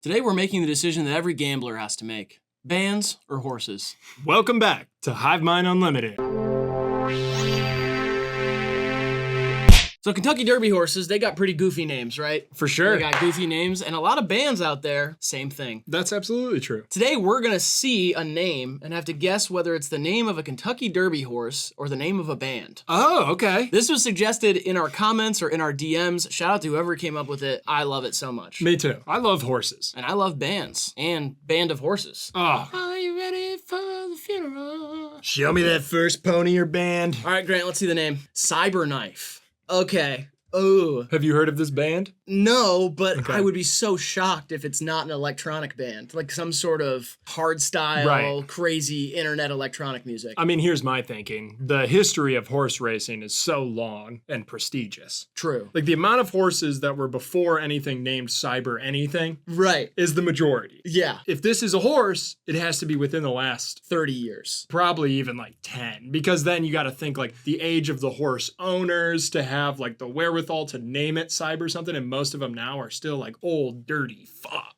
Today we're making the decision that every gambler has to make. Bands or horses? Welcome back to HIVEMIND Unlimited. So Kentucky Derby horses, they got pretty goofy names, right? For sure. They got goofy names, and a lot of bands out there, same thing. That's absolutely true. Today we're gonna see a name and have to guess whether it's the name of a Kentucky Derby horse or the name of a band. Oh, okay. This was suggested in our comments or in our DMs. Shout out to whoever came up with it. I love it so much. Me too. I love horses. And I love bands and Band of Horses. Oh. Are you ready for the funeral? Show me that first pony or band. All right, Grant, let's see the name. Cyberknife. Okay. Oh. Have you heard of this band? No, but Okay. I would be so shocked if it's not an electronic band, like some sort of hardstyle, Right. crazy internet electronic music. I mean, here's my thinking. The history of horse racing is so long and prestigious. True. Like the amount of horses that were before anything named Cyber anything Right. is the majority. Yeah. If this is a horse, it has to be within the last 30 years. probably even like 10, because then you got to think like the age of the horse owners to have like the wherewithal to name it Cyber something, and most of them now are still like old dirty fuck.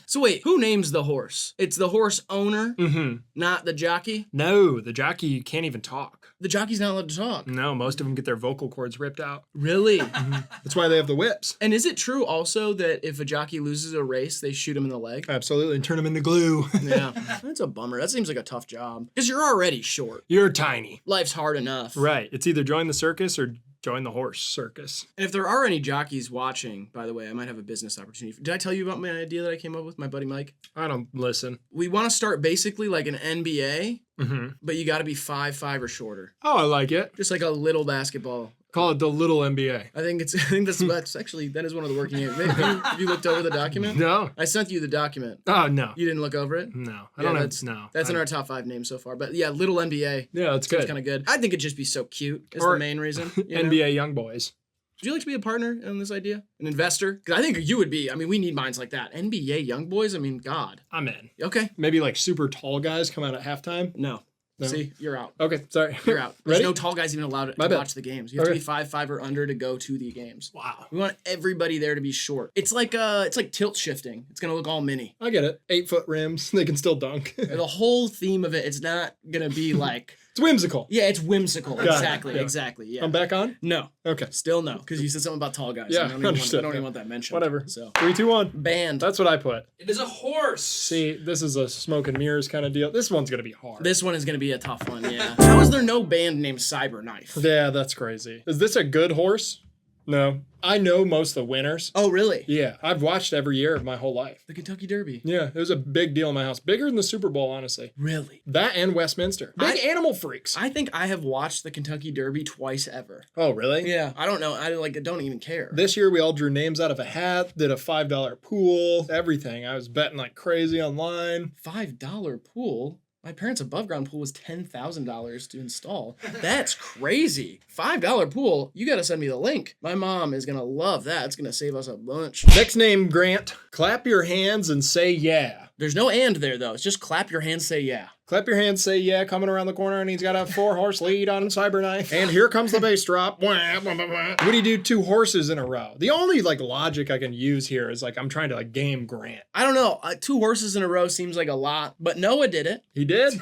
So wait, who names the horse? It's the horse owner, Mm-hmm. not the jockey? No, the jockey can't even talk. The jockey's not allowed to talk. No, most of them get their vocal cords ripped out. Really? That's why they have the whips. And is it true also that if a jockey loses a race, they shoot him in the leg? Absolutely, and turn them into glue. Yeah. That's a bummer. That seems like a tough job. Because you're already short. You're tiny. Life's hard enough. Right. It's either join the circus or join the horse circus. And if there are any jockeys watching, by the way, I might have a business opportunity. Did I tell you about my idea that I came up with, my buddy Mike? I don't listen. We want to start basically like an NBA, Mm-hmm. but you got to be 5'5" or shorter. Oh, I like it. Just like a little basketball. Call it the little NBA. I think that's actually, that is one of the working names. Have you looked over the document? No. I sent you the document. Oh, no. You didn't look over it? No. I Yeah, don't that's- have, no. That's in our top 5 names so far. But yeah, little NBA. Yeah, that's Seems good. kind of good. I think it'd just be so cute is Or the main reason. You know? NBA Young Boys. Would you like to be a partner in this idea? An investor? Because I think you would be. I mean, we need minds like that. NBA young boys? I mean, God. I'm in. Okay. Maybe like super tall guys come out at halftime. No. No. See, you're out. Okay, sorry. You're out. There's Ready? no tall guys even allowed to My bad. watch the games. You have to Okay. be 5'5" or under to go to the games. Wow. We want everybody there to be short. It's like tilt shifting. It's gonna look all mini. I get it. 8-foot rims. They can still dunk. The whole theme of it, it's not gonna be like It's whimsical. yeah, it's whimsical. Got it. Exactly, Yeah. exactly. Yeah. I'm back on? No. Okay. Still no. Because you said something about tall guys. Yeah, I don't even understood. I don't even Yeah. want that mentioned. Whatever. So 3, 2, 1. band. That's what I put. It is a horse. See, this is a smoke and mirrors kind of deal. This one's going to be hard. This one is gonna be a tough one, yeah. How is there no band named Cyberknife? Yeah, that's crazy. Is this a good horse? No. I know most of the winners. Oh, really? Yeah, I've watched every year of my whole life. The Kentucky Derby. Yeah, it was a big deal in my house. Bigger than the Super Bowl, honestly. Really? That and Westminster. Big animal freaks. I think I have watched the Kentucky Derby twice ever. Oh, really? Yeah. I don't know. I don't even care. This year we all drew names out of a hat, did a $5 pool, everything. I was betting like crazy online. $5 pool? My parents' above ground pool was $10,000 to install. That's crazy. $5 pool. You got to send me the link. My mom is going to love that. It's going to save us a bunch. Next name, Grant. Clap your hands and say yeah. There's no and there, though. It's just clap your hands, say yeah. Clap your hands, say yeah, coming around the corner, and he's got a 4-horse lead on Cyberknife. And here comes the bass drop. What do you do 2 horses in a row? The only like logic I can use here is like I'm trying to like game Grant. I don't know. 2 horses in a row seems like a lot, but Noah did it. He did?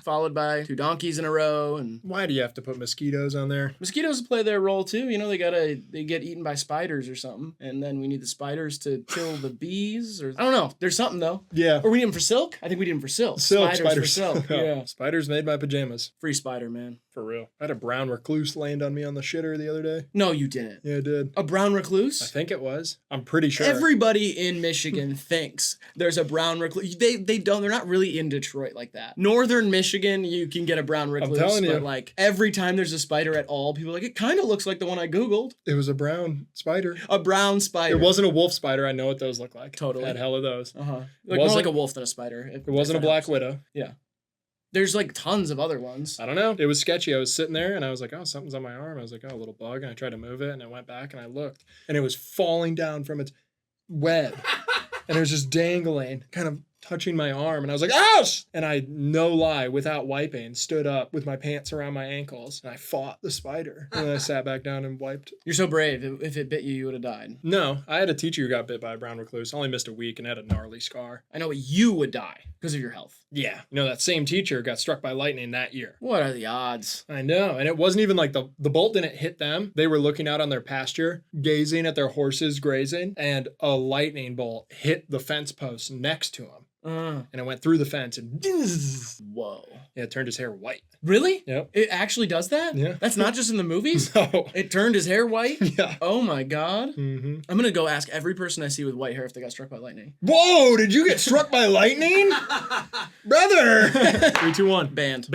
Followed by 2 donkeys in a row, and Why do you have to put mosquitoes on there? mosquitoes play their role too. You know, they get eaten by spiders or something, and then we need the spiders to kill the bees. Or I don't know. There's something though. Yeah. Or we need them for silk. I think we need them for silk. Silk, spiders for spiders. silk. Yeah. Spiders made my pajamas. Free spider, man. For real. I had a brown recluse land on me on the shitter the other day. No, you didn't. Yeah, I did. A brown I recluse? think it was. I'm pretty sure. Everybody in Michigan thinks there's a brown recluse. They don't. They're not really in Detroit like that. Northern Michigan, you can get a brown recluse. telling you. But like every time there's a spider at all, people are like, it kind of looks like the one I Googled. It was a brown spider. A brown spider. It wasn't a wolf spider. I know what those look like. Totally. Had hell of those. Uh-huh. Like more wasn't- like a wolf than a spider. It wasn't a black widow. Yeah. There's like tons of other ones. I don't know. It was sketchy. I was sitting there and I was like, oh, something's on my arm. I was like, oh, a little bug. And I tried to move it and I went back and I looked and it was falling down from its web. And it was just dangling kind of touching my arm, and I was like, ouch! And I, no lie, without wiping, stood up with my pants around my ankles, and I fought the spider. And then I sat back down and wiped. You're so brave. If it bit you, you would have died. No, I had a teacher who got bit by a brown recluse. I only missed a week and had a gnarly scar. I know you would die because of your health. Yeah. You know, that same teacher got struck by lightning that year. What are the odds? I know. And it wasn't even like the bolt didn't hit them. They were looking out on their pasture, gazing at their horses grazing, and a lightning bolt hit the fence post next to him. And it went through the fence and whoa. Yeah, it turned his hair white. Really? Yep. It actually does that? Yeah. That's not just in the movies? No. It turned his hair white? Yeah. Oh my God. Mm-hmm. I'm going to go ask every person I see with white hair if they got struck by lightning. Whoa, did you get struck by lightning? Brother. 3, 2, 1. Band.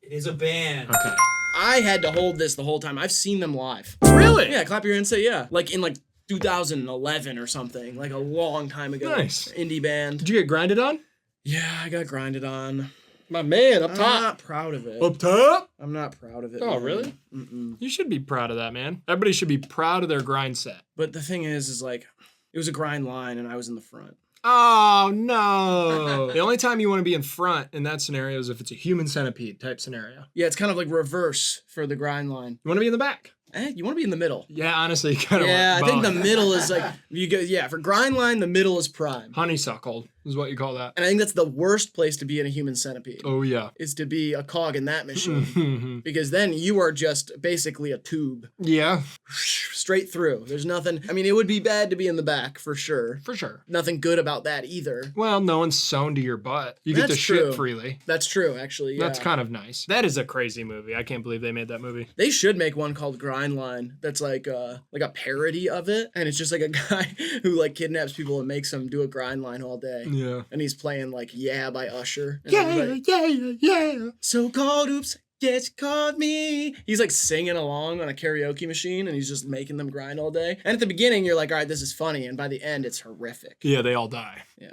It is a band. Okay. I had to hold this the whole time. I've seen them live. Really? Yeah, clap your hands and say yeah. Like in 2011 or something. Like a long time ago. Nice. Indie band. Did you get grinded on? Yeah, I got grinded on. My man, up I'm top. not proud of it. Up top? I'm not proud of it. Oh, man. really? Mm-mm. You should be proud of that, man. Everybody should be proud of their grind set. But the thing is like, it was a grind line and I was in the front. Oh, no. The only time you want to be in front in that scenario is if it's a human centipede type scenario. Yeah, it's kind of like reverse for the grind line. You want to be in the back. You want to be in the middle. Yeah, honestly, you kind of Yeah, want I think both. the middle is like, for grind line, the middle is prime. Honeysuckle is what you call that. And I think that's the worst place to be in a human centipede. Oh, yeah. Is to be a cog in that machine. Because then you are just basically a tube. Yeah. Straight through. There's nothing. I mean, it would be bad to be in the back for sure. For sure. Nothing good about that either. Well, no one's sewn to your butt. You get to That's shit true. freely. That's true, actually. Yeah. That's kind of nice. That is a crazy movie. I can't believe they made that movie. They should make one called Grind Line that's like a parody of it. And it's just like a guy who like kidnaps people and makes them do a grind line all day. Yeah. And he's playing like Yeah by Usher. And Yeah, everybody, yeah. So called oops. Yes, caught me. He's like singing along on a karaoke machine and he's just making them grind all day. And at the beginning, you're like, all right, this is funny. And by the end, it's horrific. Yeah, they all die. Yeah.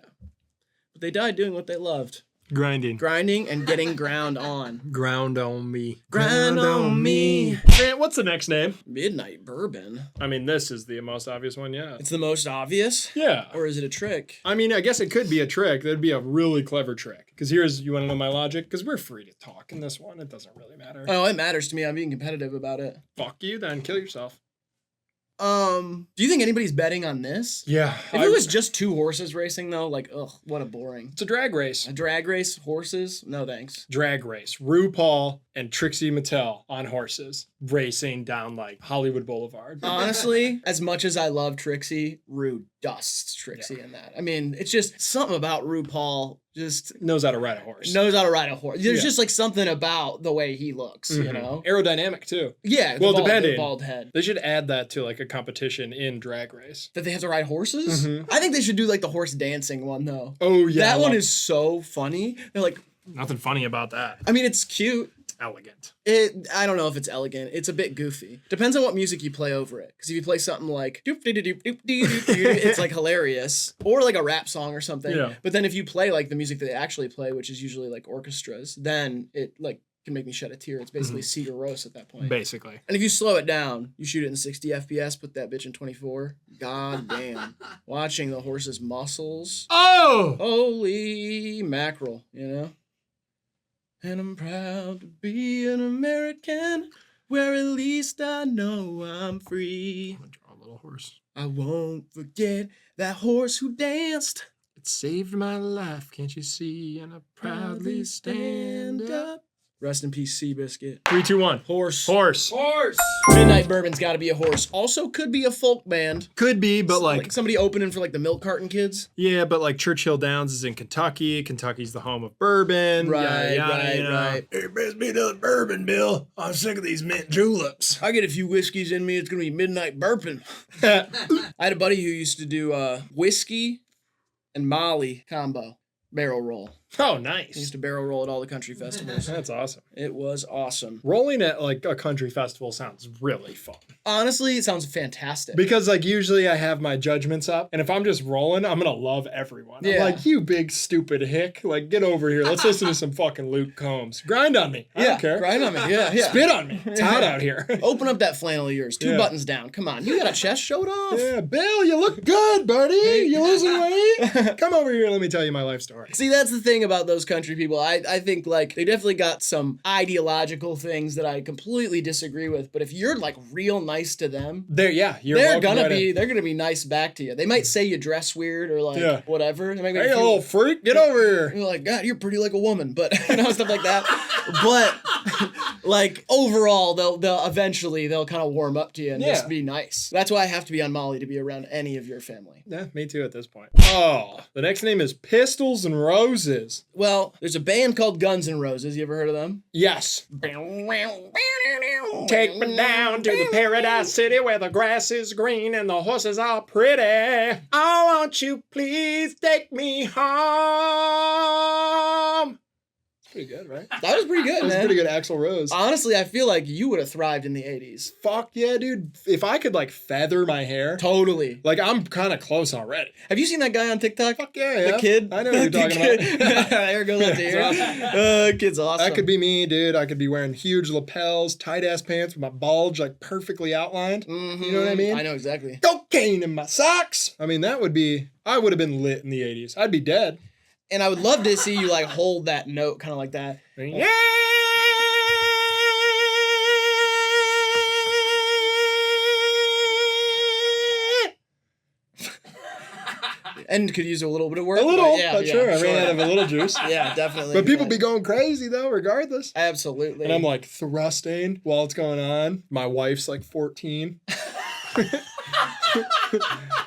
But they died doing what they loved. Grinding. Grinding and getting ground on. Ground on me. Grind on me. Man, what's the next name? Midnight Bourbon. I mean, this is the most obvious one, yeah. It's the most obvious? Yeah. Or is it a trick? I mean, I guess it could be a trick. That'd be a really clever trick. Because you want to know my logic? Because we're free to talk in this one. It doesn't really matter. Oh, it matters to me. I'm being competitive about it. Fuck you then. Kill yourself. Do you think anybody's betting on this? Yeah. If it was just two horses racing though, like, ugh, what a boring. It's a drag race. A drag race, horses? No thanks. Drag race. RuPaul and Trixie Mattel on horses racing down like Hollywood Boulevard. Honestly, as much as I love Trixie, Rue dusts Trixie in that. I mean, it's just something about RuPaul just knows how to ride a horse. knows how to ride a horse. There's Yeah. just like something about the way he looks, you know? Aerodynamic too. Yeah, Well, the depending. bald head. They should add that to like a competition in drag race. That they have to ride horses? I think they should do like the horse dancing one though. Oh yeah. That one is so funny. They're like, nothing funny about that. I mean, it's cute. Elegant. I don't know if it's elegant. It's a bit goofy. Depends on what music you play over it. Because if you play something like it's like hilarious. Or like a rap song or something. Yeah. But then if you play like the music that they actually play, which is usually like orchestras, then it like can make me shed a tear. It's basically Sigur Rós at that point. Basically. And if you slow it down, you shoot it in 60 FPS, put that bitch in 24. God damn. Watching the horse's muscles. Oh! Holy mackerel, you know? And I'm proud to be an American, where at least I know I'm free. I'm gonna draw a little horse. I won't forget that horse who danced. It saved my life, can't you see? And I proudly stand up. Rest in peace, Seabiscuit. 3, 2, 1. Horse. Horse. Horse. Midnight Bourbon's got to be a horse. Also could be a folk band. Could be, but like somebody opening for like the Milk Carton Kids. yeah, but like Churchill Downs is in Kentucky. Kentucky's the home of bourbon. Right, you know. right. Hey, best be another bourbon, Bill. I'm sick of these mint juleps. I get a few whiskeys in me. It's going to be Midnight Bourbon. I had a buddy who used to do whiskey and Molly combo barrel roll. Oh, I used nice. to barrel roll at all the country festivals. That's awesome. It was awesome. Rolling at like a country festival sounds really fun. Honestly, it sounds fantastic. Because like usually I have my judgments up, and if I'm just rolling, I'm gonna love everyone. I'm Yeah. like, you big stupid hick, like get over here. Let's listen to some fucking Luke Combs. Grind on me. I don't care. Grind on me. Yeah, yeah. Spit on me. It's hot out here. Open up that flannel of yours. Two Yeah. buttons down. Come on. You got a chest. Show it off. Yeah, Bill, you look good, buddy. You losing weight? Come over here. Let me tell you my life story. See, that's the thing about those country people. I think like they definitely got some ideological things that I completely disagree with. But if you're like real nice to them, You're they're welcome gonna right be in. they're gonna be nice back to you. They might say you dress weird or like Yeah. whatever. They might make Hey, you you feel- little freak, get over here. You're like, God, you're pretty like a woman, but stuff like that. But like overall, they'll eventually kind of warm up to you and just Yeah. be nice. That's why I have to be on Molly to be around any of your family. Yeah, me too at this point. Oh, the next name is Pistols and Roses. Well, there's a band called Guns N' Roses. You ever heard of them? Yes. Take me down to the paradise city where the grass is green and the horses are pretty. Oh, won't you please take me home? It's pretty good, right? That was pretty good, That was man. pretty good Axl Rose. Honestly, I feel like you would have thrived in the 80s. Fuck yeah, dude. If I could like feather my hair, Totally. like I'm kind of close already. Have you seen that guy on TikTok? Fuck yeah, The kid? I know what you're The talking kid. about. There goes that deer. Kid's awesome. That could be me, dude. I could be wearing huge lapels, tight ass pants with my bulge like perfectly outlined. Mhm. You know what I mean? I know exactly. Cocaine in my socks. I mean, I would have been lit in the 80s. I'd be dead. And I would love to see you like hold that note kind of like that. Yeah. And could use a little bit of work. A little, but yeah, but yeah, sure. I ran out of a little juice. Yeah, definitely. But people be going crazy though, regardless. Absolutely. And I'm like thrusting while it's going on. My wife's like 14.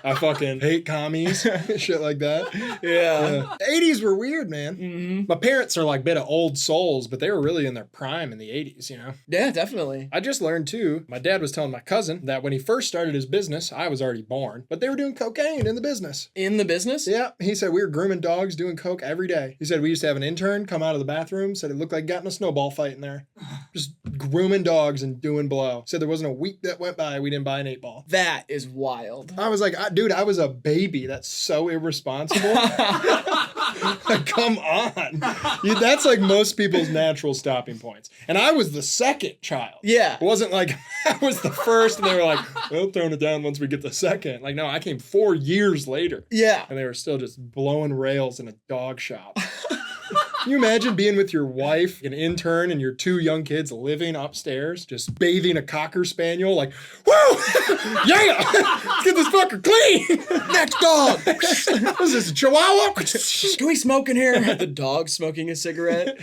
I fucking hate commies, shit like that. yeah. The 80s were weird, man. Mm-hmm. My parents are like a bit of old souls, but they were really in their prime in the 80s, you know? Yeah, definitely. I just learned too, my dad was telling my cousin that when he first started his business, I was already born, but they were doing cocaine in the business. In the business? Yeah, he said we were grooming dogs, doing coke every day. He said we used to have an intern come out of the bathroom, said it looked like got in a snowball fight in there. Just grooming dogs and doing blow. Said there wasn't a week that went by we didn't buy an 8-ball. That is wild. I was like, dude, I was a baby. That's so irresponsible. Like, come on. That's like most people's natural stopping points. And I was the second child. Yeah. It wasn't like I was the first and they were like, we'll tone it down once we get the second. Like, no, I came 4 years later Yeah. and they were still just blowing rails in a dog shop. Can you imagine being with your wife, an intern, and your 2 young kids living upstairs, just bathing a Cocker Spaniel, like, whoa, yeah, let's get this fucker clean. Next dog. What is this, a Chihuahua? Can we smoke in here? The dog smoking a cigarette.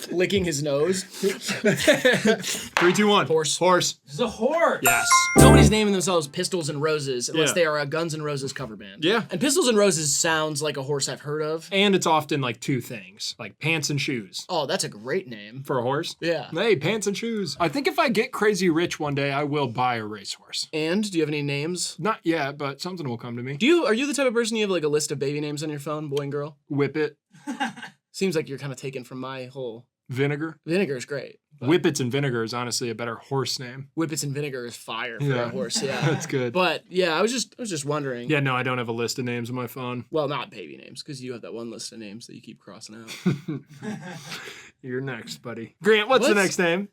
Licking his nose. 3, 2, 1. Horse. Horse. This is a horse. Yes. Nobody's naming themselves Pistols and Roses unless Yeah. they are a Guns N' Roses cover band. Yeah. And Pistols and Roses sounds like a horse I've heard of. And it's often like 2 things, like pants and shoes. Oh, that's a great name. For a horse? Yeah. Hey, pants and shoes. I think if I get crazy rich one day, I will buy a racehorse. And do you have any names? Not yet, but something will come to me. Are you the type of person you have like a list of baby names on your phone, boy and girl? Whip it. Seems like you're kind of taken from my whole. Vinegar. Vinegar is great. but Whippets and Vinegar is honestly a better horse name. Whippets and Vinegar is fire for Yeah. a horse. Yeah. That's good. But yeah, I was just wondering. Yeah, no, I don't have a list of names on my phone. Well, not baby names, because you have that one list of names that you keep crossing out. You're next, buddy. Grant, what's the What's- next name?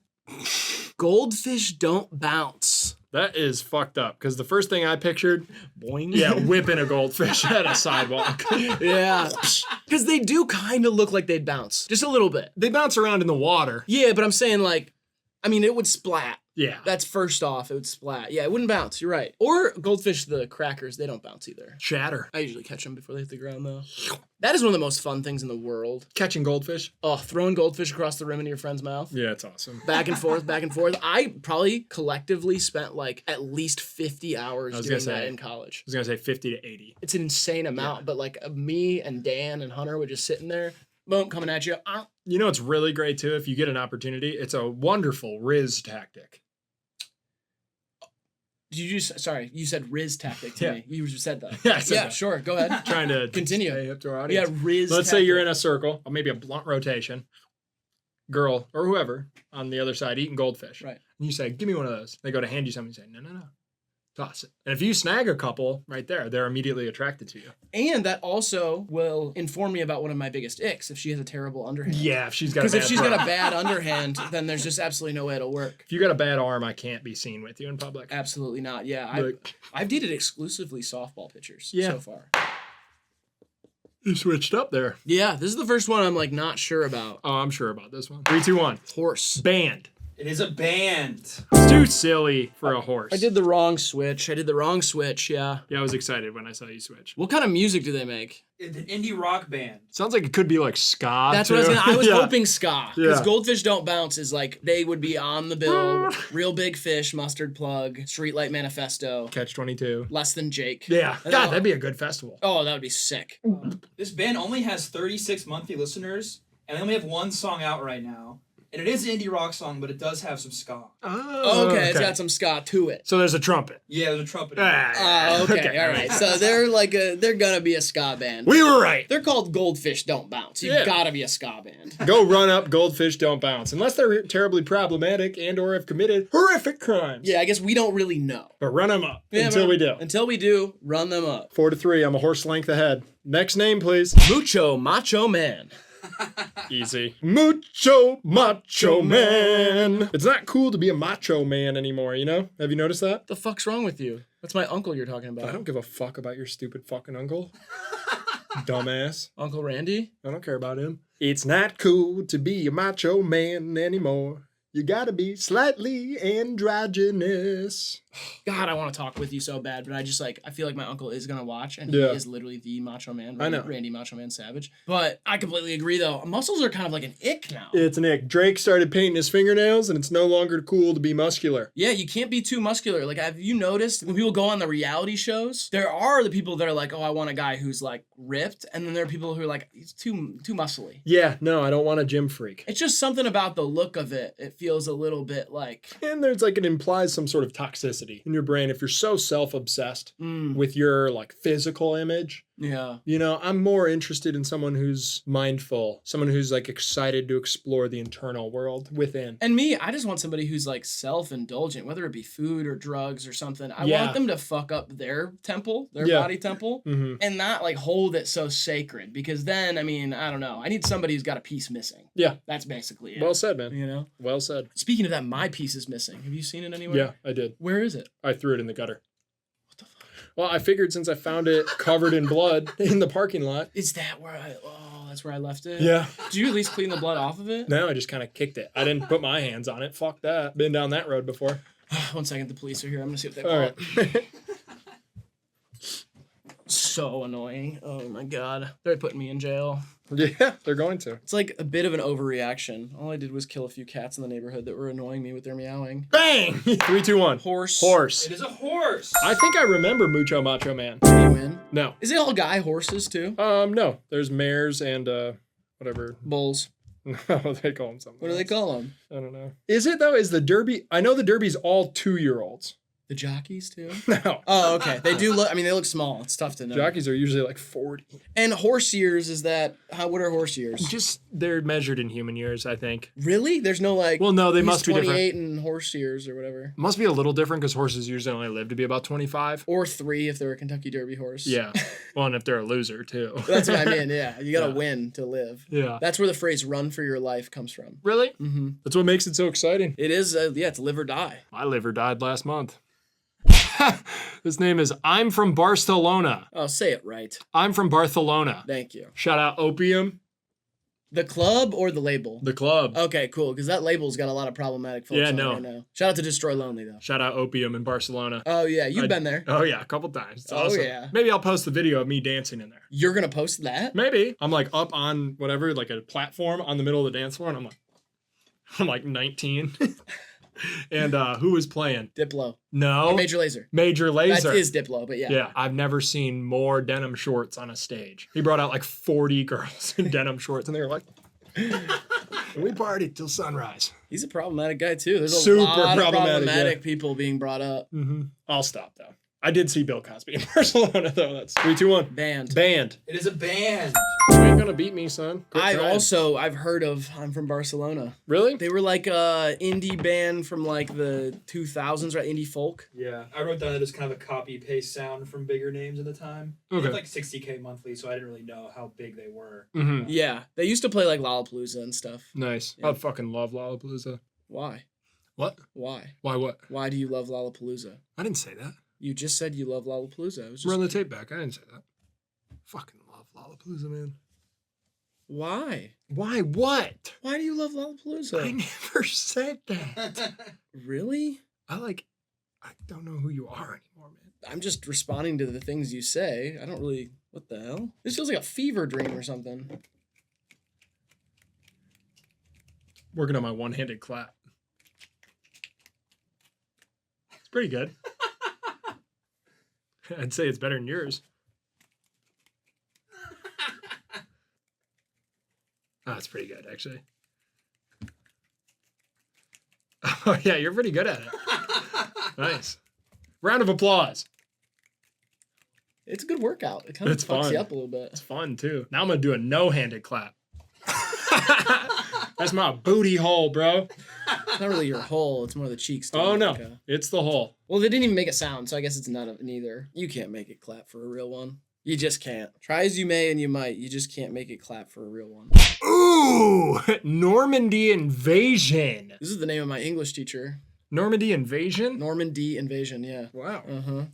Goldfish don't bounce. That is fucked up, because the first thing I pictured, Boing. yeah, whipping a goldfish at a sidewalk. Yeah. Because they do kind of look like they'd bounce. Just a little bit. They bounce around in the water. Yeah, but I'm saying like, I mean, it would splat. Yeah. That's first off, it would splat. Yeah, it wouldn't bounce. You're right. Or goldfish, the crackers, they don't bounce either. Shatter. I usually catch them before they hit the ground though. That is one of the most fun things in the world. Catching goldfish. Oh, throwing goldfish across the rim into your friend's mouth. Yeah, it's awesome. Back and forth, back and forth. I probably collectively spent like at least 50 hours I was doing gonna that say- in college. I was going to say 50 to 80. It's an insane amount, but like me and Dan and Hunter would just sitting there, boom, coming at you. You know, it's really great too. If you get an opportunity, it's a wonderful Riz tactic. Did you just, sorry, you said Riz tactic to me. You just said that. Yeah, I said yeah, that. sure. Go ahead. Trying to Continue. stay up to our audience. Yeah, Riz Let's say tactic. you're in a circle, or maybe a blunt rotation. Girl or whoever on the other side eating goldfish. Right. And you say, give me one of those. They go to hand you something and say, no. Toss it. And if you snag a couple right there, they're immediately attracted to you. And that also will inform me about one of my biggest icks if she has a terrible underhand. Yeah, if she's got a Because bad if she's throw. got a bad underhand, then there's just absolutely no way it'll work. If you got a bad arm, I can't be seen with you in public. Absolutely not. Yeah, Like- I've dated exclusively softball pitchers Yeah. so far. You switched up there. Yeah, this is the first one I'm like not sure about. Oh, I'm sure about this one. 3, 2, 1. Horse. Band. It is a band. It's too silly for a horse. I did the wrong switch. Yeah. Yeah, I was excited when I saw you switch. What kind of music do they make? It's an indie rock band. Sounds like it could be like ska. That's what I was Yeah. hoping ska. Because Yeah. Goldfish Don't Bounce is like, they would be on the bill. Real Big Fish, Mustard Plug, Streetlight Manifesto, Catch 22. Less Than Jake. Yeah. God, that'd be a good festival. Oh, that would be sick. This band only has 36 monthly listeners, and they only have one song out right now. And it is an indie rock song, but it does have some ska. Oh, okay, it's got some ska to it. So there's a trumpet. Yeah, there's a trumpet. Oh, okay, all right. So they're like they're gonna be a ska band. We were right. They're called Goldfish Don't Bounce. You've Yeah. gotta be a ska band. Go run up Goldfish Don't Bounce. Unless they're terribly problematic and or have committed horrific crimes. Yeah, I guess we don't really know. But run them up Yeah, until but we do. Until we do, run them up. 4-3. I'm a horse length ahead. Next name, please. Mucho Macho Man. Easy. Mucho Macho Man. It's not cool to be a macho man anymore, you know? Have you noticed that? What the fuck's wrong with you? That's my uncle you're talking I about. don't give a fuck about your stupid fucking uncle. Dumbass. Uncle Randy? I don't care about him. It's not cool to be a macho man anymore. You gotta be slightly androgynous. God, I want to talk with you so bad, but I feel like my uncle is going to watch, and Yeah. he is literally the Macho Man. I know. Randy Macho Man Savage. But I completely agree, though. Muscles are kind of like an ick now. It's Nick. Drake started painting his fingernails, and it's no longer cool to be muscular. Yeah, you can't be too muscular. Like, have you noticed when people go on the reality shows, there are the people that are like, oh, I want a guy who's like ripped, and then there are people who are like, he's too muscly. Yeah, no, I don't want a gym freak. It's just something about the look of it. It feels a little bit like, And there's like, it implies some sort of toxicity in your brain if you're so self-obsessed with your like physical image. yeah. You know, I'm more interested in someone who's mindful, someone who's like excited to explore the internal world within. And me, I just want somebody who's like self-indulgent, whether it be food or drugs or something. I Yeah. want them to fuck up their temple, their Yeah. body temple, Mm-hmm. and not like hold it so sacred. Because then, I mean, I don't know. I need somebody who's got a piece missing. Yeah. That's basically it. Well said, man. You know? Well said. Speaking of that, my piece is missing. Have you seen it anywhere? Yeah, I did. Where is it? I threw it in the gutter. Well, I figured since I found it covered in blood in the parking lot. Is that where that's where I left it? Yeah. Did you at least clean the blood off of it? No, I just kind of kicked it. I didn't put my hands on it. Fuck that. Been down that road before. 1 second, the police are here. I'm gonna see what they All want. right. So annoying. Oh my god. They're putting me in jail. Yeah, they're going to. It's like a bit of an overreaction. All I did was kill a few cats in the neighborhood that were annoying me with their meowing. Bang! 3, 2, 1. Horse. Horse. It is a horse. I think I remember Mucho Macho Man. Did he win? No. Is it all guy horses too? No. There's mares and whatever. Bulls. No, they call them something. What do they else. call them? I don't know. Is it though? Is the Derby? I know the Derby's all 2-year-olds. The jockeys too? No. Oh, okay. They do look. I mean, they look small. It's tough to know. Jockeys are usually like 40. And horse years is that? What are horse years? Just they're measured in human years, I think. Really? There's no like. Well, no, they he's must be different. 28 and horse years or whatever. Must be a little different because horses usually only live to be about 25. Or 3 if they're a Kentucky Derby horse. Yeah. Well, and if they're a loser too. That's what I mean. Yeah, you gotta Yeah. win to live. Yeah. That's where the phrase "run for your life" comes from. Really? Mm-hmm. That's what makes it so exciting. It is. Yeah, it's live or die. My liver died last month. His name is I'm from Barcelona. Oh, say it right. I'm from Barcelona. Thank you. Shout out Opium, The club or the label? the club. Okay, cool. Because that label's got a lot of problematic folks Yeah, on no. there now. Shout out to Destroy Lonely though. Shout out Opium in Barcelona. Oh yeah, you've been there. Oh yeah, a couple times. It's Oh, awesome. yeah. Maybe I'll post the video of me dancing in there. You're gonna post that? Maybe. I'm like up on whatever, like a platform on the middle of the dance floor, and I'm like 19. And who was playing? Diplo. No. Or Major Lazer. Major Lazer. That is Diplo, but yeah. Yeah, I've never seen more denim shorts on a stage. He brought out like 40 girls in denim shorts, and they were like, We partied till sunrise. He's a problematic guy too. There's a Super lot of problematic, problematic people being brought up. Mm-hmm. I'll stop though. I did see Bill Cosby in Barcelona though. That's 3, 2, 1. Banned. Banned. It is a band. You ain't gonna beat me, son. Quit trying. I've heard of. I'm from Barcelona. Really? They were like a indie band from like the 2000s, right? Indie folk. Yeah, I wrote down that as kind of a copy paste sound from bigger names at the time. Okay. It was like $60K monthly, so I didn't really know how big they were. Mm-hmm. Yeah, they used to play like Lollapalooza and stuff. Nice. Yeah. I fucking love Lollapalooza. Why? What? Why? Why what? Why do you love Lollapalooza? I didn't say that. You just said you love Lollapalooza. I was just... Run the tape back. I didn't say that. Fucking love Lollapalooza, man. Why? Why what? Why do you love Lollapalooza? I never said that. Really? I don't know who you are anymore, man. I'm just responding to the things you say. I don't really... What the hell? This feels like a fever dream or something. Working on my one-handed clap. It's pretty good. I'd say it's better than yours. Oh, it's pretty good, actually. Oh, yeah, you're pretty good at it. Nice. Round of applause. It's a good workout. It kind of It's fucks fun. you up a little bit. It's fun, too. Now I'm going to do a no-handed clap. That's my booty hole, bro. It's not really your hole. It's more the cheeks. Oh, no. Like It's the hole. well, they didn't even make a sound, so I guess it's none of neither. You can't make it clap for a real one. You just can't. Try as you may and you might. You just can't make it clap for a real one. Ooh! Normandy Invasion. This is the name of my English teacher. Normandy Invasion? Normandy Invasion, yeah. Wow.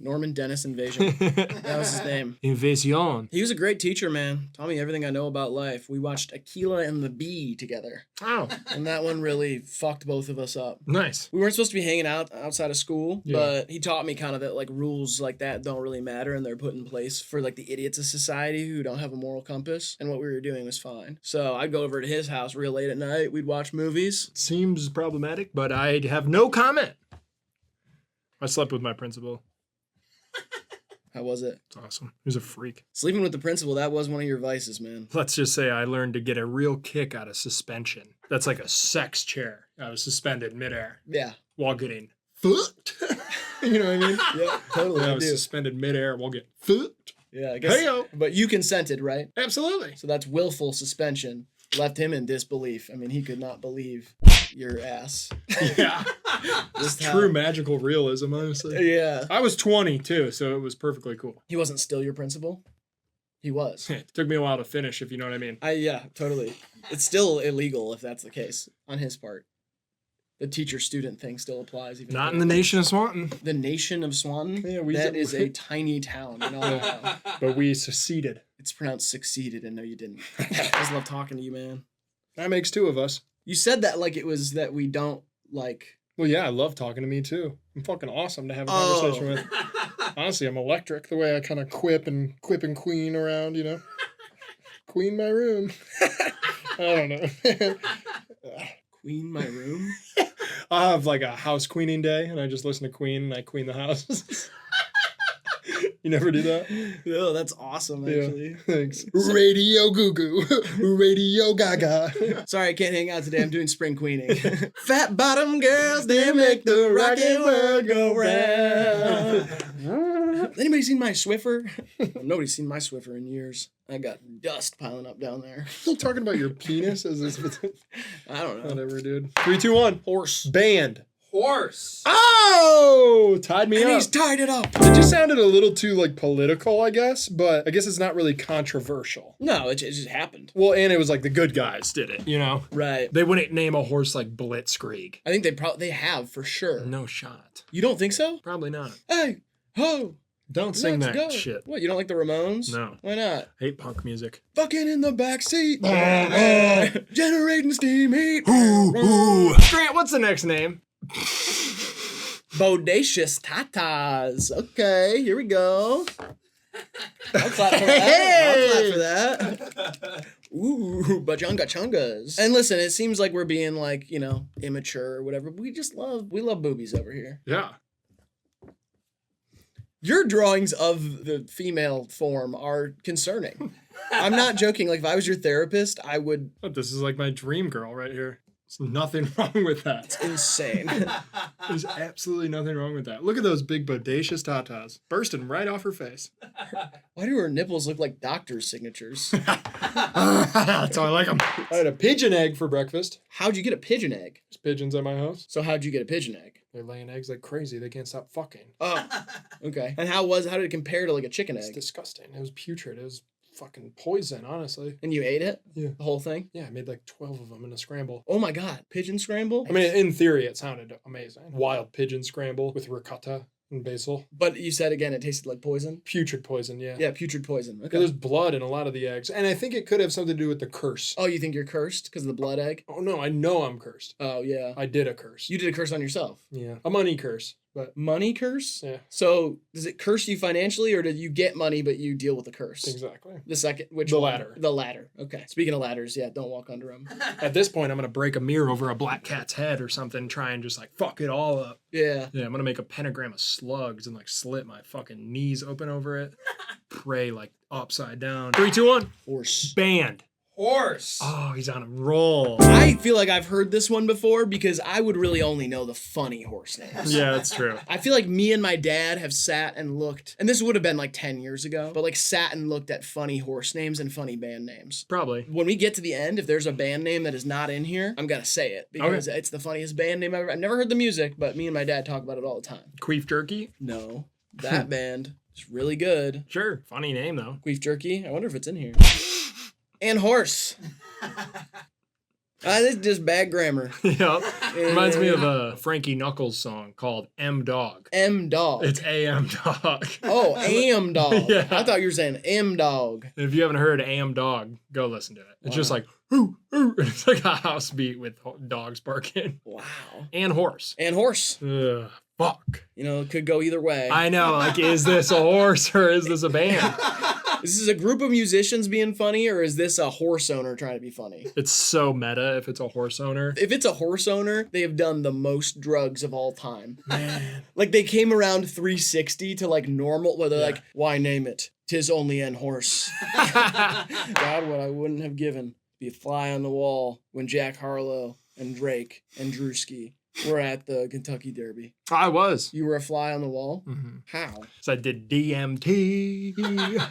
Norman Dennis Invasion. That was his name. Invasion. He was a great teacher, man. Taught me everything I know about life. We watched Aquila and the Bee together. Oh, And that one really fucked both of us up. nice. We weren't supposed to be hanging out outside of school, Yeah. but he taught me kind of that like rules like that don't really matter and they're put in place for like the idiots of society who don't have a moral compass. And what we were doing was fine. So I'd go over to his house real late at night. We'd watch movies. Seems problematic, but I have no comment. I slept with my principal. How was it? It's awesome. He was a freak. Sleeping with the principal, that was one of your vices, man. Let's just say I learned to get a real kick out of suspension. That's like a sex chair. I was suspended midair Yeah. while getting fucked. You know what I mean? Yeah, totally. I I was do. suspended midair while getting fucked. Yeah, I guess. Hey-o. But you consented, right? Absolutely. So that's willful suspension. Left him in disbelief. I mean, he could not believe your ass. Yeah. Just It's how- true magical realism, honestly. Yeah. I was 20 too, so it was perfectly cool. He wasn't still your principal? He was. It took me a while to finish, if you know what I mean. Yeah, totally. It's still illegal if that's the case on his part. The teacher-student thing still applies. Even Not if in the nation of Swanton, the nation of Swanton. Yeah, we that did- is a tiny town in Ohio. but we seceded. It's pronounced succeeded, and no, you didn't. I just love talking to you, man. That makes two of us. You said that like it was that we don't like. Well, yeah, I love talking to me too. I'm fucking awesome to have a Oh. conversation with. Honestly, I'm electric the way I kind of quip and queen around, you know? Queen my room. I don't know. Queen my room. I have like a house queening day, and I just listen to Queen and I queen the house. You never do that? Oh, that's awesome, actually. Thanks. Radio Goo Goo. Radio Gaga. Sorry, I can't hang out today. I'm doing spring queening. Fat bottom girls, they make the rocket world go round. Anybody seen my Swiffer? Nobody's seen my Swiffer in years. I got dust piling up down there. You talking about your penis as this? I don't know. Whatever, dude. 3, 2, 1. Horse. Band. Horse. Oh, tied me And up. he's tied it up. It just sounded a little too like political, I guess, but I guess it's not really controversial. No, it just happened. Well, and it was like the good guys did it, you know? Right. They wouldn't name a horse like Blitzkrieg. I think they have for sure. No shot. You don't think so? Probably not. Hey, ho, Don't sing let's that go. shit. What, you don't like the Ramones? No. Why not? Hate punk music. Fucking in the backseat. Generating steam heat. Grant, what's the next name? Bodacious tatas. Okay, here we go. I'll clap for that. I'll clap for that. Ooh, bajunga chungas. And listen, it seems like we're being like, you know, immature or whatever. We love boobies over here. Yeah. Your drawings of the female form are concerning. I'm not joking. Like, if I was your therapist, I would... But this is like my dream girl right here. There's nothing wrong with that. It's insane. There's absolutely nothing wrong with that. Look at those big bodacious tatas bursting right off her face. Why do her nipples look like doctor's signatures? That's how I like them. I had a pigeon egg for breakfast. How'd you get a pigeon egg? There's pigeons at my house. So how'd you get a pigeon egg? They're laying eggs like crazy. They can't stop fucking. Oh, okay. And how did it compare to like a chicken It's egg? disgusting. It was putrid. It was fucking poison, honestly. And you ate it? Yeah. The whole thing? Yeah, I made like 12 of them in a scramble. Oh my God. Pigeon scramble? I mean, in theory, it sounded amazing. Wild pigeon scramble with ricotta and basil. But you said again, it tasted like poison? Putrid poison, yeah. Yeah, putrid poison. Yeah, Okay. there's blood in a lot of the eggs. And I think it could have something to do with the curse. Oh, you think you're cursed because of the blood egg? Oh, no, I know I'm cursed. Oh, yeah. I did a curse. You did a curse on yourself. Yeah. A money curse, but Money curse? yeah, So does it curse you financially or did you get money but you deal with the curse? exactly. The second, which The one? latter. The latter. Okay. Speaking of ladders, yeah, don't walk under them. At this point, I'm going to break a mirror over a black cat's head or something, try and just like fuck it all up. Yeah. Yeah, I'm going to make a pentagram of slugs and like slit my fucking knees open over it. Pray like upside down. 3, 2, 1. Horse. Band. Horse. Oh, he's on a roll. I feel like I've heard this one before because I would really only know the funny horse names. Yeah, that's true. I feel like me and my dad have sat and looked, and this would have been like 10 years ago, but like sat and looked at funny horse names and funny band names. Probably. When we get to the end, if there's a band name that is not in here, I'm gonna say it because it's the funniest band name ever. I've never heard the music, but me and my dad talk about it all the time. Queef Jerky? No, that band is really good. Sure. Funny name, though. Queef Jerky. I wonder if it's in here. And horse. This is just bad grammar. Yep. Reminds me of a Frankie Knuckles song called M Dog. M Dog. It's AM Dog. Oh, Am Dog. Yeah. I thought you were saying M Dog. If you haven't heard AM Dog, go listen to it. It's just Wow. like, hoo, hoo. It's like a house beat with dogs barking. Wow. And horse. And horse. Ugh, fuck. You know, it could go either way. I know. Like, is this a horse or is this a band? Is this a group of musicians being funny or is this a horse owner trying to be funny? It's so meta if it's a horse owner. If it's a horse owner, they have done the most drugs of all time. Man. Like they came around 360 to like normal, where they're Yeah. like, why name it? 'Tis only an horse. God, what I wouldn't have given. Be a fly on the wall when Jack Harlow and Drake and Drewski were at the Kentucky Derby. I was. You were a fly on the wall? Mm-hmm. How? So I did DMT.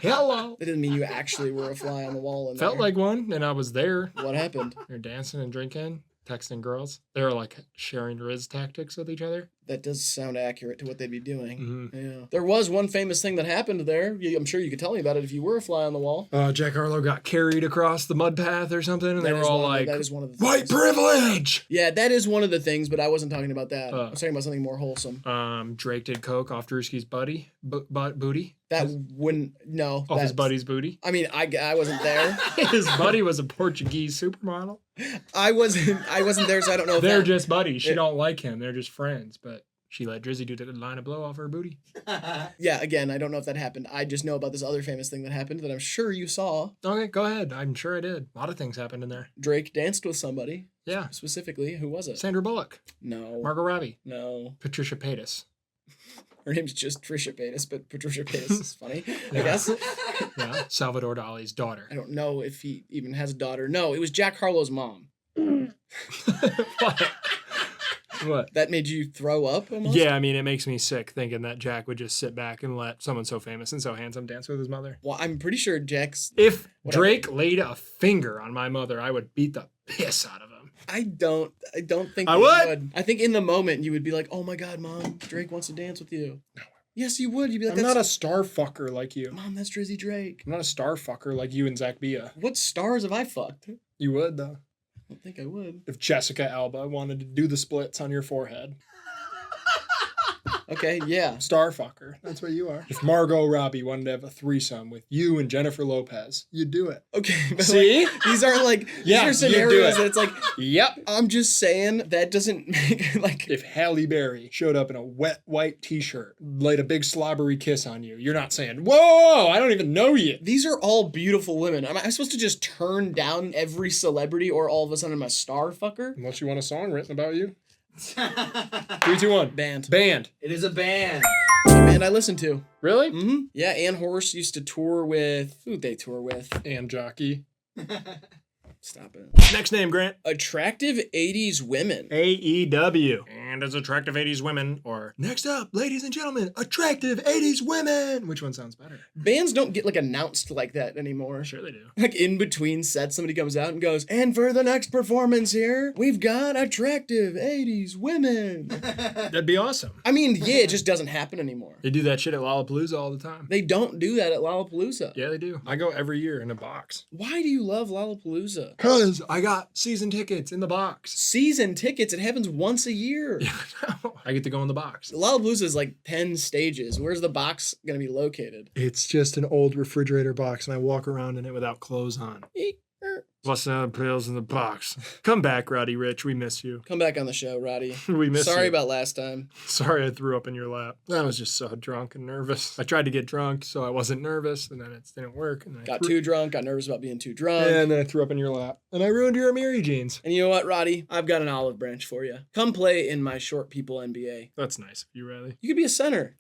Hello. That doesn't mean you actually were a fly on the wall in Felt there. like one, and I was there. What happened? They're dancing and drinking, texting girls. They were like sharing Riz tactics with each other. That does sound accurate to what they'd be doing. Mm-hmm. Yeah. There was one famous thing that happened there. I'm sure you could tell me about it if you were a fly on the wall. Jack Harlow got carried across the mud path or something, and they That were is all one of like, that is one of the white things. privilege! Yeah, that is one of the things, but I wasn't talking about that. I was talking about something more wholesome. Drake did coke off Drewski's booty. That wouldn't, no. Off his that's- buddy's booty. I mean, I wasn't there. His buddy was a Portuguese supermodel. I wasn't there, so I don't know if They're that, just buddies. She don't like him. They're just friends, but she let Drizzy do the line of blow off her booty. Yeah, again, I don't know if that happened. I just know about this other famous thing that happened that I'm sure you saw. Okay, go ahead. I'm sure I did. A lot of things happened in there. Drake danced with somebody. Yeah. Specifically, who was it? Sandra Bullock, No. Margot Robbie, No. Patricia Paytas. Her name's just Trisha Paytas, but Patricia Paytas is funny, I Yeah. guess. Yeah, Salvador Dali's daughter. I don't know if he even has a daughter. No, it was Jack Harlow's mom. What? What? That made you throw up almost? Yeah, I mean, it makes me sick thinking that Jack would just sit back and let someone so famous and so handsome dance with his mother. Well, I'm pretty sure Jack's... If Whatever. Drake laid a finger on my mother, I would beat the piss out of him. I don't think I you would. I think in the moment you would be like, oh my God, Mom, Drake wants to dance with you. No. Yes, you would. You'd be like, I'm not a that's... star fucker like you. Mom, that's Drizzy Drake. I'm not a star fucker like you and Zach Bia. What stars have I fucked? I You would, though. don't think I would. If Jessica Alba wanted to do the splits on your forehead. Okay, yeah. Star fucker. That's what you are. If Margot Robbie wanted to have a threesome with you and Jennifer Lopez, you'd do it. Okay, but See? like, these aren't like Yeah, these are you'd do scenarios it. that it's like Yep. I'm just saying that doesn't make like If Halle Berry showed up in a wet white t-shirt, laid a big slobbery kiss on you, you're not saying, whoa, I don't even know you. these are all beautiful women. Am I supposed to just turn down every celebrity or all of a sudden I'm a star fucker? Unless you want a song written about you. 3, 2, 1. Band. Band. It is a band. A band I listen to. Really? Mm-hmm. Yeah, Ann Horse used to tour with... Who'd they tour with? And Jockey. Stop it. Next name, Grant. Attractive 80s women. AEW. And as attractive 80s women, or next up, ladies and gentlemen, attractive 80s women. Which one sounds better? Bands don't get like announced like that anymore. Sure they do. Like in between sets, somebody comes out and goes, and for the next performance here, we've got attractive 80s women. That'd be awesome. I mean, yeah, it just doesn't happen anymore. They do that shit at Lollapalooza all the time. They don't do that at Lollapalooza. Yeah, they do. I go every year in a box. Why do you love Lollapalooza? Because I got season tickets in the box. Season tickets, it happens once a year. Yeah, no. I get to go in the box. Lollapalooza is like 10 stages. Where's the box going to be located? It's just an old refrigerator box, and I walk around in it without clothes on. What's the pills in the box? Come back, Roddy Rich. We miss you. Come back on the show, Roddy. We miss you. Sorry about last time. Sorry I threw up in your lap. I was just so drunk and nervous. I tried to get drunk, so I wasn't nervous, and then it didn't work. And got too drunk, got nervous about being too drunk. And then I threw up in your lap. And I ruined your Amiri jeans. And you know what, Roddy? I've got an olive branch for you. Come play in my short people NBA. That's nice of you, Riley. You could be a center.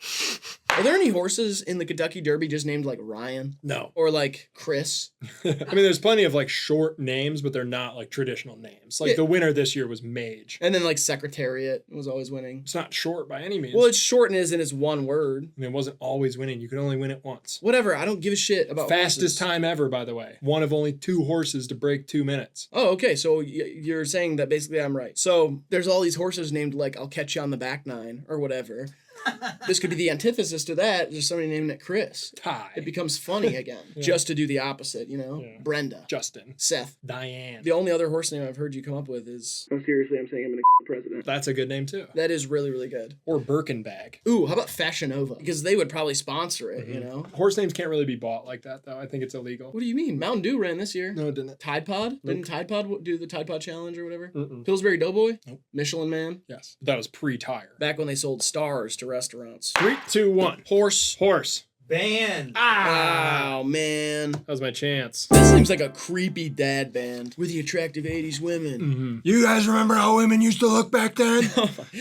Are there any horses in the Kentucky Derby just named like Ryan? No. Or like Chris? I mean, there's plenty of like short names, but they're not like traditional names. Like the winner this year was Mage. And then like Secretariat was always winning. It's not short by any means. Well, it's short and it's one word. I mean, it wasn't always winning. You could only win it once. Whatever. I don't give a shit about Fastest horses. time ever, by the way. One of only 2 horses to break 2 minutes. Oh, okay. So you're saying that basically I'm right. So there's all these horses named like I'll catch you on the back nine or whatever. This could be the antithesis to that. There's somebody named it Chris. Ty. It becomes funny again. Yeah. Just to do the opposite, you know? Yeah. Brenda. Justin. Seth. Diane. The only other horse name I've heard you come up with is... Oh, seriously, I'm saying I'm gonna president. That's a good name, too. That is really, really good. Or Birkenbag. Ooh, how about Fashion Nova? Because they would probably sponsor it, you know? Horse names can't really be bought like that, though. I think it's illegal. What do you mean? Mountain Dew ran this year. No, it didn't. Tide Pod? Nope. Didn't Tide Pod do the Tide Pod Challenge or whatever? Mm-mm. Pillsbury Doughboy? Nope. Michelin Man? Yes. That was pre-tire. Back when they sold stars to restaurants. 3, 2, 1. Horse. Horse. Band. Ah, man. That was my chance. This seems like a creepy dad band with the attractive 80s women. Mm-hmm. You guys remember how women used to look back then?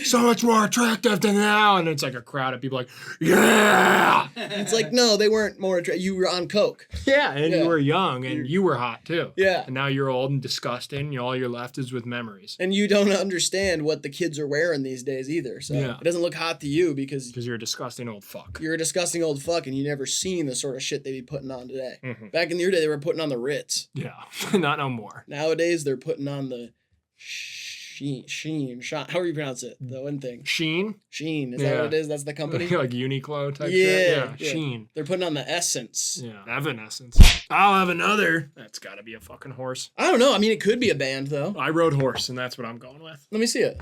So much more attractive than now. And it's like a crowd of people like, yeah! It's like, no, they weren't more attractive. You were on coke. Yeah, and Yeah. you were young and you were hot too. Yeah. And now you're old and disgusting. All you're left is with memories. And you don't understand what the kids are wearing these days either. So Yeah. it doesn't look hot to you because Because you're a disgusting old fuck. you're a disgusting old fuck and you never seen the sort of shit they be putting on today. Mhm. Back in your day, they were putting on the Ritz. Yeah, not no more. Nowadays, they're putting on the Sheen, however you pronounce it, the one thing. Sheen? Sheen, is that what it is? That's the company? Like Uniqlo type Yeah, shit? yeah. Sheen. They're putting on the Essence. Yeah, Evanescence. I'll have another. That's gotta be a fucking horse. I don't know. I mean, it could be a band, though. I rode horse, and that's what I'm going with. Let me see it.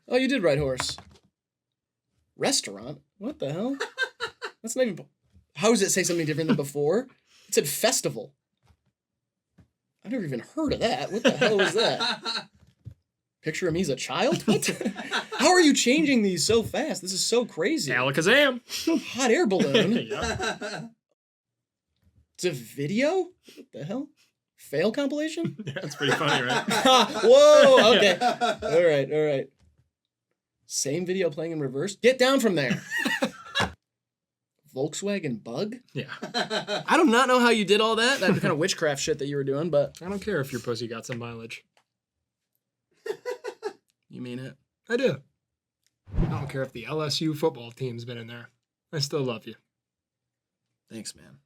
Oh, you did ride horse. Restaurant? What the hell? That's not even... How does it say something different than before? It said festival. I never even heard of that. What the hell was that? Picture of me as a child? What? How are you changing these so fast? This is so crazy. Alakazam. Hot air balloon. Yeah. It's a video? What the hell? Fail compilation? Yeah, that's pretty funny, right? Whoa, okay. All right. Same video playing in reverse? Get down from there. Volkswagen Bug? Yeah. I do not know how you did all that kind of witchcraft shit that you were doing, but... I don't care if your pussy got some mileage. You mean it? I do. I don't care if the LSU football team's been in there. I still love you. Thanks, man.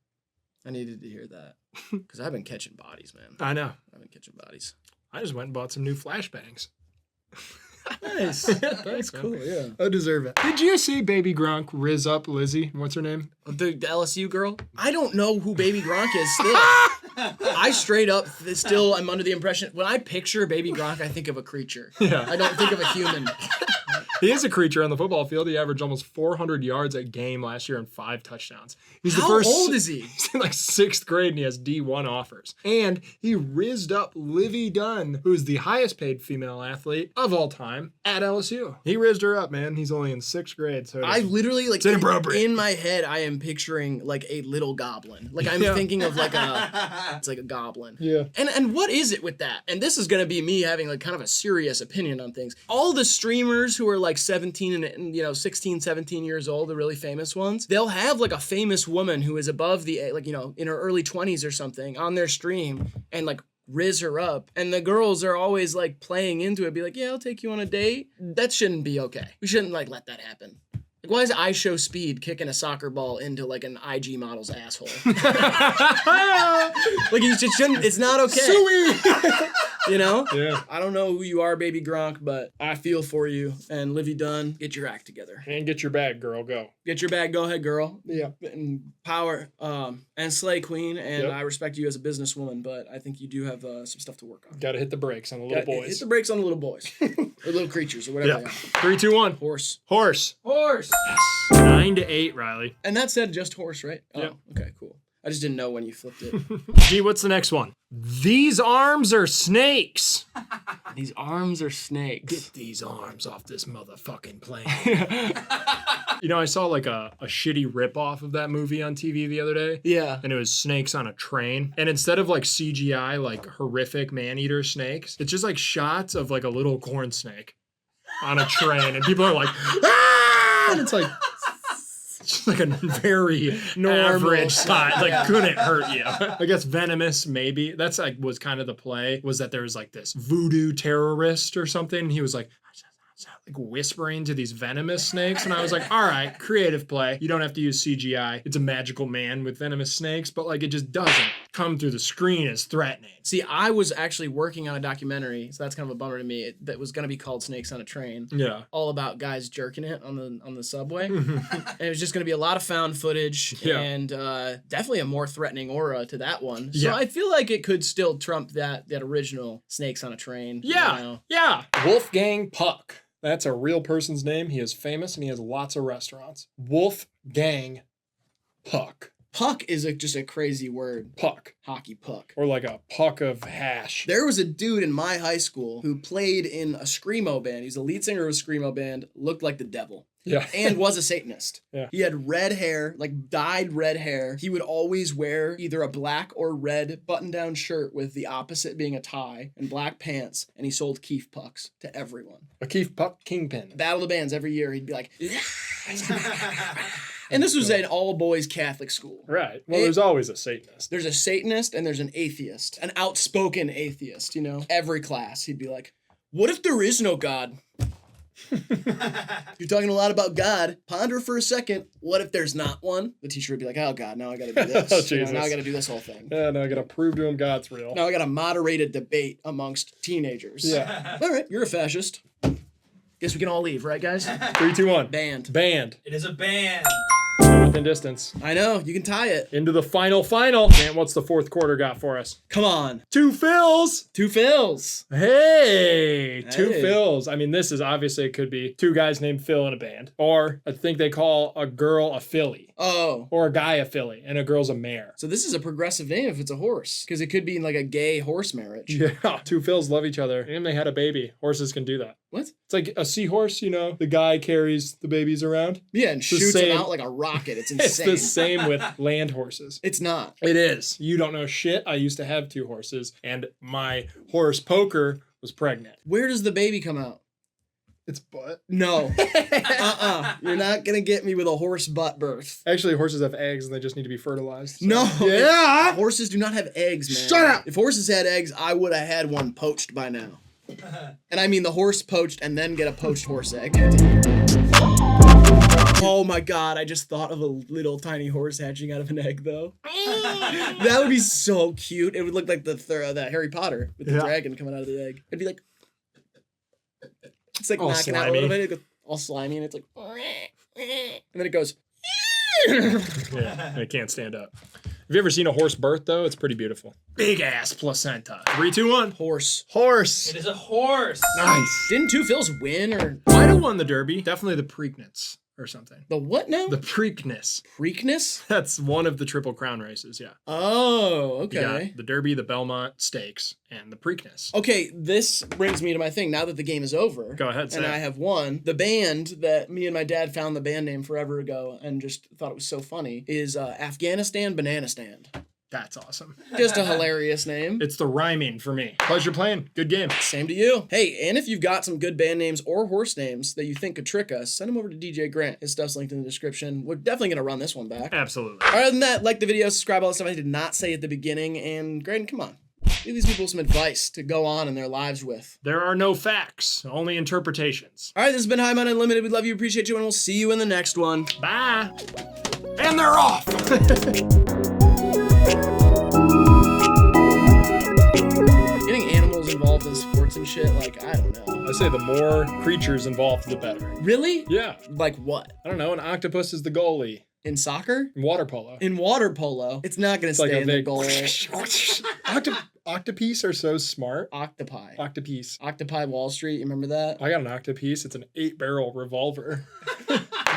I needed to hear that. Because I've been catching bodies, man. I know. I've been catching bodies. I just went and bought some new flashbangs. Nice. That's Cool, yeah. I deserve it. Did you see Baby Gronk riz up Lizzie? What's her name? The LSU girl? I don't know who Baby Gronk is still. I straight up still am under the impression, when I picture Baby Gronk, I think of a creature. Yeah. I don't think of a human. He is a creature on the football field. He averaged almost 400 yards a game last year and 5 touchdowns. He's How old is he? He's in like 6th grade and he has D1 offers. And he rizzed up Livy Dunn, who's the highest paid female athlete of all time at LSU. He rizzed her up, man. He's only in 6th grade. So I literally, like, it's inappropriate. in my head, I am picturing, like, a little goblin. Like, I'm thinking of, like, a It's like a goblin. Yeah. And what is it with that? And this is gonna be me having like kind of a serious opinion on things. All the streamers who are like 17 and 16, 17 years old, the really famous ones, they'll have like a famous woman who is above the like in her early 20s or something on their stream and like riz her up, and the girls are always like playing into it, be like, yeah, I'll take you on a date. That shouldn't be okay. We shouldn't like let that happen. Like, why is I Show Speed kicking a soccer ball into like an IG model's asshole? Like, you just shouldn't. It's not okay. Suey! You know? Yeah. I don't know who you are, baby Gronk, but I feel for you. And Livy Dunn, get your act together. And get your bag, girl. Go. Get your bag. Go ahead, girl. Yeah. And power. And slay, queen. And Yep. I respect you as a businesswoman, but I think you do have some stuff to work on. Got to hit the brakes on the little boys. Hit the brakes on the little boys. Or little creatures, or whatever they are. 3, 2, 1. Horse. Horse. Horse. 9-8, Riley. And that said just horse, right? Oh, Yep. okay, cool. I just didn't know when you flipped it. G, what's the next one? These arms are snakes. These arms are snakes. Get these arms off this motherfucking plane. I saw like a shitty ripoff of that movie on TV the other day. Yeah. And it was snakes on a train. And instead of like CGI, like horrific man-eater snakes, it's just like shots of like a little corn snake on a train. And people are like, ah! And it's like, just like a very average size, like couldn't hurt you. I guess venomous, maybe. That's like was kind of the play, was that there was like this voodoo terrorist or something. He was like whispering to these venomous snakes, and I was like, all right, creative play. You don't have to use CGI. It's a magical man with venomous snakes, but like it just doesn't come through the screen as threatening. See, I was actually working on a documentary, so that's kind of a bummer to me, that was going to be called Snakes on a Train. Yeah. All about guys jerking it on the subway. And it was just going to be a lot of found footage and definitely a more threatening aura to that one. So I feel like it could still trump that original Snakes on a Train. Yeah. You know? Yeah. Wolfgang Puck. That's a real person's name. He is famous and he has lots of restaurants. Wolfgang Puck. Puck is just a crazy word. Puck. Hockey puck. Or like a puck of hash. There was a dude in my high school who played in a Screamo band. He's the lead singer of a Screamo band, looked like the devil. Yeah. And was a Satanist. Yeah. He had red hair, like dyed red hair. He would always wear either a black or red button-down shirt with the opposite being a tie and black pants. And he sold Keef pucks to everyone. A Keef Puck kingpin. Battle of the Bands every year. He'd be like, and this was an all-boys Catholic school. Right. Well, there's always a Satanist. There's a Satanist and there's an atheist. An outspoken atheist, Every class, he'd be like, what if there is no God? You're talking a lot about God. Ponder for a second. What if there's not one? The teacher would be like, oh God, now I gotta do this. Oh, Jesus. Now I gotta do this whole thing. Yeah, now I gotta prove to him God's real. Now I gotta moderate a debate amongst teenagers. Yeah. All right, you're a fascist. Guess we can all leave, right, guys? 3, 2, 1. Band. It is a band. Within distance. I know, you can tie it. Into the final. And what's the fourth quarter got for us? Come on. 2 fills. 2 fills. Hey, 2 Hey. fills. I mean, this is obviously, it could be 2 guys named Phil in a band. Or I think they call a girl a filly. Oh. Or a guy a filly. And a girl's a mare. So this is a progressive name if it's a horse. Because it could be like a gay horse marriage. Yeah. 2 fills love each other. And they had a baby. Horses can do that. What? It's like a seahorse, the guy carries the babies around. Yeah, and the shoots them same- out like a rocket. It's It's insane. the same with land horses. It's not. It is. You don't know shit. I used to have 2 horses, and my horse Poker was pregnant. Where does the baby come out? It's butt. No. You're not going to get me with a horse butt birth. Actually, horses have eggs, and they just need to be fertilized. So. No. Yeah. Horses do not have eggs, man. Shut up. If horses had eggs, I would have had one poached by now. And I mean the horse poached and then get a poached horse egg. Oh my God, I just thought of a little tiny horse hatching out of an egg, though. That would be so cute. It would look like that Harry Potter with the dragon coming out of the egg. It'd be like, it's like all knocking slimy. out a little bit. It goes all slimy, and it's like, and then it goes. Yeah, I can't stand up. Have you ever seen a horse birth, though? It's pretty beautiful. Big ass placenta. 3, 2, 1. Horse. Horse. It is a horse. Nice. Didn't 2 Phils win or Might have won the Derby. Definitely the Preakness or something. the what now? The Preakness. Preakness? That's one of the Triple Crown races, yeah. Oh, You okay. got the Derby, the Belmont Stakes, and the Preakness. Okay, this brings me to my thing. Now that the game is over, Go ahead, say and it. I have won, the band that me and my dad found the band name forever ago and just thought it was so funny is Afghanistan Banana Stand. That's awesome. Just a hilarious name. It's the rhyming for me. Pleasure playing. Good game. Same to you. Hey, and if you've got some good band names or horse names that you think could trick us, send them over to DJ Grant. His stuff's linked in the description. We're definitely going to run this one back. Absolutely. Other than that, like the video, subscribe, all the stuff I did not say at the beginning. And Grant, come on. Give these people some advice to go on in their lives with. There are no facts, only interpretations. All right, this has been HIVEMIND Unlimited. We love you, appreciate you, and we'll see you in the next one. Bye. And they're off. Getting animals involved in sports and shit, like, I don't know. I say the more creatures involved, the better. Really? Yeah. Like what? I don't know. An octopus is the goalie. In soccer? In water polo. In water polo, it's not going to stay in the goal. Octopies are so smart. Octopi. Octopies. Octopi Wall Street, you remember that? I got an octopiece. It's an 8-barrel revolver.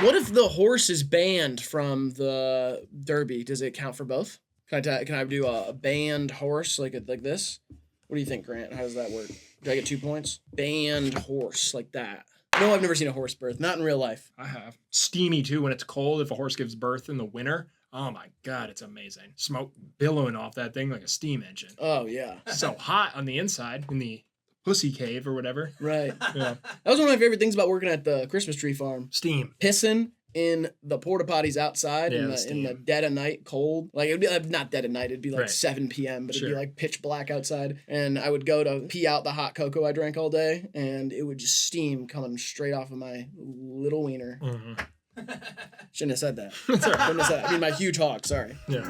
What if the horse is banned from the derby? Does it count for both? Can I do a banned horse like this? What do you think, Grant? How does that work? Do I get 2 points? Banned horse like that. No, I've never seen a horse birth. Not in real life. I have. Steamy, too, when it's cold. If a horse gives birth in the winter, oh, my God, it's amazing. Smoke billowing off that thing like a steam engine. Oh, yeah. So hot on the inside in the pussy cave or whatever. Right. Yeah. That was one of my favorite things about working at the Christmas tree farm. Steam. Pissing in the porta potties outside Yeah, in the dead of night cold. Like, it would be not dead of night, it'd be like Right. 7 p.m., but it'd be Sure. like pitch black outside. And I would go to pee out the hot cocoa I drank all day, and it would just steam coming straight off of my little wiener. Mm-hmm. Shouldn't have said that. That's all right. Shouldn't have said that. I mean, my huge hog, sorry. Yeah.